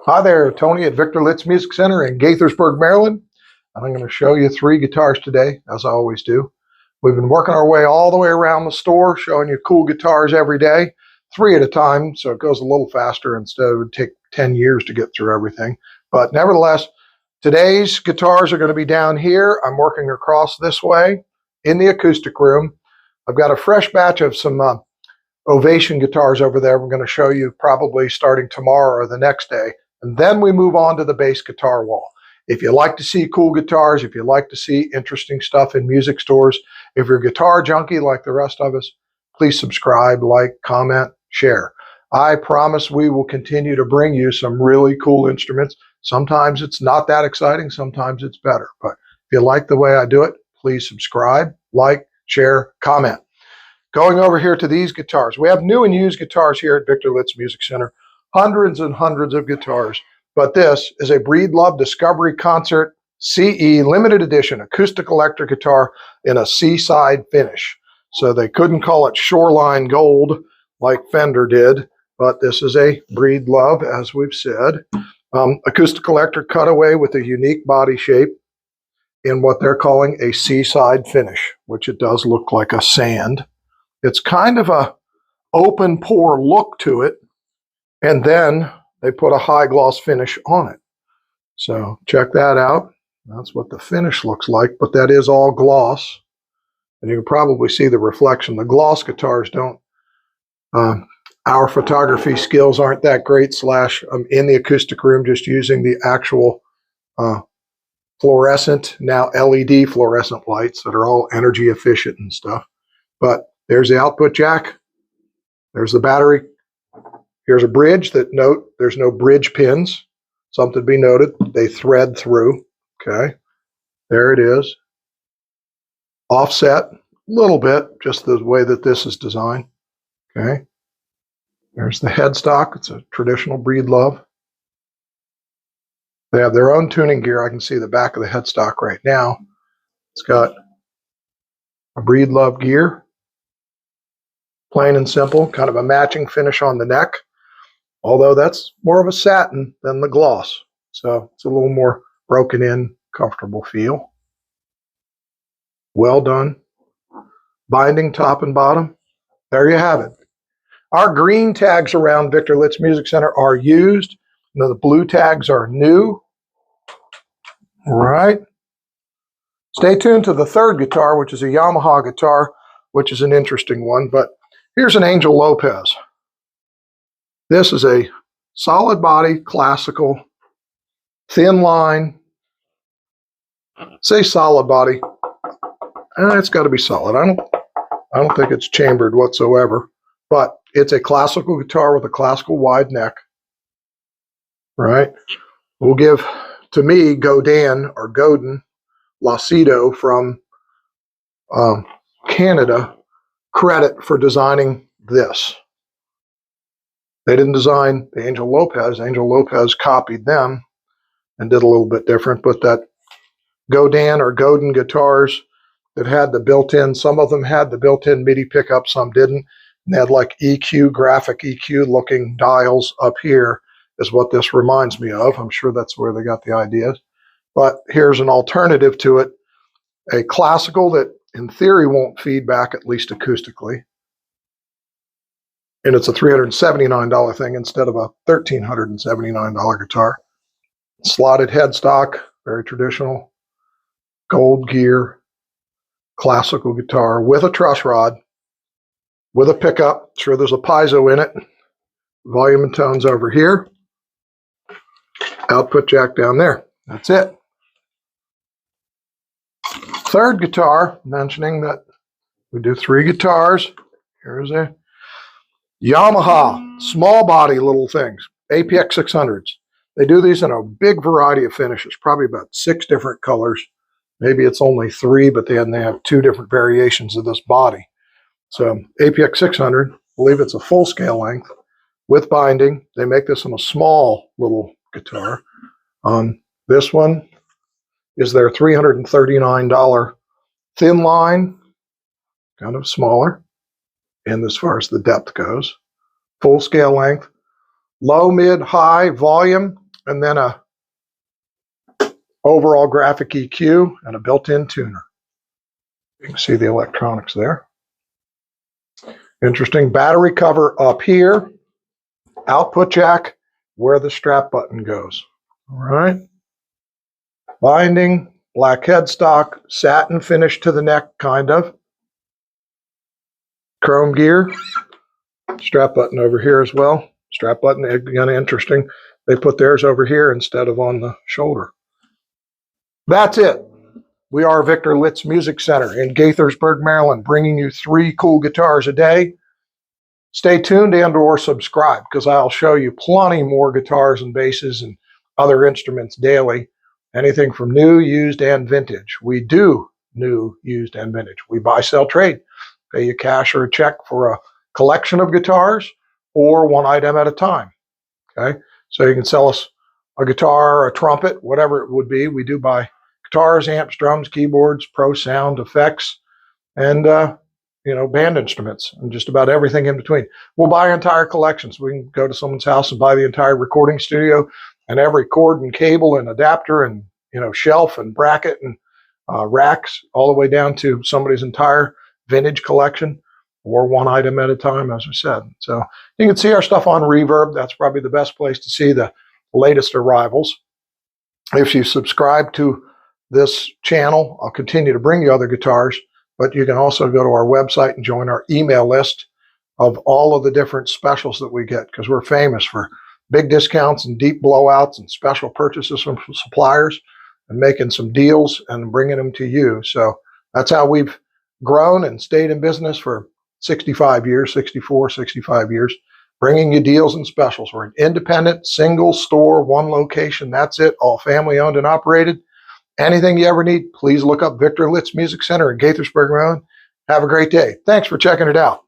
Hi there, Tony at Victor Litz Music Center in Gaithersburg, Maryland. And I'm going to show you 3 guitars today, as I always do. We've been working our way all the way around the store, showing you cool guitars every day, 3 at a time, so it goes a little faster instead of it would take 10 years to get through everything. But nevertheless, today's guitars are going to be down here. I'm working across this way in the acoustic room. I've got a fresh batch of some Ovation guitars over there. We're going to show you probably starting tomorrow or the next day. And then we move on to the bass guitar wall. If you like to see cool guitars, if you like to see interesting stuff in music stores, if you're a guitar junkie like the rest of us, please subscribe, like, comment, share. I promise we will continue to bring you some really cool instruments. Sometimes it's not that exciting, sometimes it's better. But if you like the way I do it, please subscribe, like, share, comment. Going over here to these guitars. We have new and used guitars here at Victor Litz Music Center. Hundreds and hundreds of guitars. But this is a Breedlove Discovery Concert CE limited edition acoustic-electric guitar in a seaside finish. So they couldn't call it shoreline gold like Fender did, but this is a Breedlove, as we've said. Acoustic-electric cutaway with a unique body shape in what they're calling a seaside finish, which it does look like a sand. It's kind of a open pore look to it, and then they put a high gloss finish on it. So check that out. That's what the finish looks like, but that is all gloss. And you can probably see the reflection. The gloss guitars don't, our photography skills aren't that great, I'm in the acoustic room just using the actual fluorescent, now LED fluorescent lights that are all energy efficient and stuff. But there's the output jack. There's the battery. Here's a bridge that note there's no bridge pins. Something to be noted. They thread through. Okay. There it is. Offset a little bit, just the way that this is designed. Okay. There's the headstock. It's a traditional Breedlove. They have their own tuning gear. I can see the back of the headstock right now. It's got a Breedlove gear. Plain and simple, kind of a matching finish on the neck, although that's more of a satin than the gloss. So it's a little more broken in, comfortable feel. Well done. Binding top and bottom. There you have it. Our green tags around Victor Litz Music Center are used. Now the blue tags are new. All right. Stay tuned to the third guitar, which is a Yamaha guitar, which is an interesting one, but here's an Angel Lopez. This is a solid body, classical, thin line. Say solid body. It's got to be solid. I don't think it's chambered whatsoever, but it's a classical guitar with a classical wide neck. Right? We'll give, to me, Godin or Godin Lacido from Canada credit for designing this. They didn't design the Angel Lopez. Angel Lopez copied them and did a little bit different, but that Godin or Godin guitars that had the built-in, some of them had the built-in MIDI pickup, some didn't. And they had like EQ, graphic EQ looking dials up here is what this reminds me of. I'm sure that's where they got the ideas. But here's an alternative to it, a classical that in theory won't feed back, at least acoustically. And it's a $379 thing instead of a $1,379 guitar. Slotted headstock, very traditional. Gold gear, classical guitar with a truss rod, with a pickup. Sure, there's a piezo in it. Volume and tones over here. Output jack down there. That's it. Third guitar, mentioning that we do 3 guitars. Here's a Yamaha small body little things, APX600s. They do these in a big variety of finishes, probably about 6 different colors. Maybe it's only 3, but they have 2 different variations of this body. So APX600, I believe it's a full scale length with binding. They make this in a small little guitar. This one is their $339 thin line, kind of smaller, and as far as the depth goes. Full scale length, low, mid, high volume, and then a overall graphic EQ and a built-in tuner. You can see the electronics there. Interesting battery cover up here. Output jack where the strap button goes. All right. Binding, black headstock, satin finish to the neck, kind of. Chrome gear. Strap button over here as well. Strap button, again, interesting. They put theirs over here instead of on the shoulder. That's it. We are Victor Litz Music Center in Gaithersburg, Maryland, bringing you 3 cool guitars a day. Stay tuned and/or subscribe, because I'll show you plenty more guitars and basses and other instruments daily. Anything from new, used, and vintage. We do new, used, and vintage. We buy, sell, trade. Pay you cash or a check for a collection of guitars or one item at a time. Okay, so you can sell us a guitar, a trumpet, whatever it would be. We do buy guitars, amps, drums, keyboards, pro sound, effects, and band instruments, and just about everything in between. We'll buy entire collections. We can go to someone's house and buy the entire recording studio and every cord and cable and adapter and shelf and bracket and racks, all the way down to somebody's entire vintage collection, or one item at a time, as we said. So you can see our stuff on Reverb. That's probably the best place to see the latest arrivals. If you subscribe to this channel, I'll continue to bring you other guitars, but you can also go to our website and join our email list of all of the different specials that we get, because we're famous for big discounts and deep blowouts and special purchases from suppliers and making some deals and bringing them to you. So that's how we've grown and stayed in business for 65 years, 65 years, bringing you deals and specials. We're an independent, single store, one location. That's it, all family owned and operated. Anything you ever need, please look up Victor Litz Music Center in Gaithersburg, Maryland. Have a great day. Thanks for checking it out.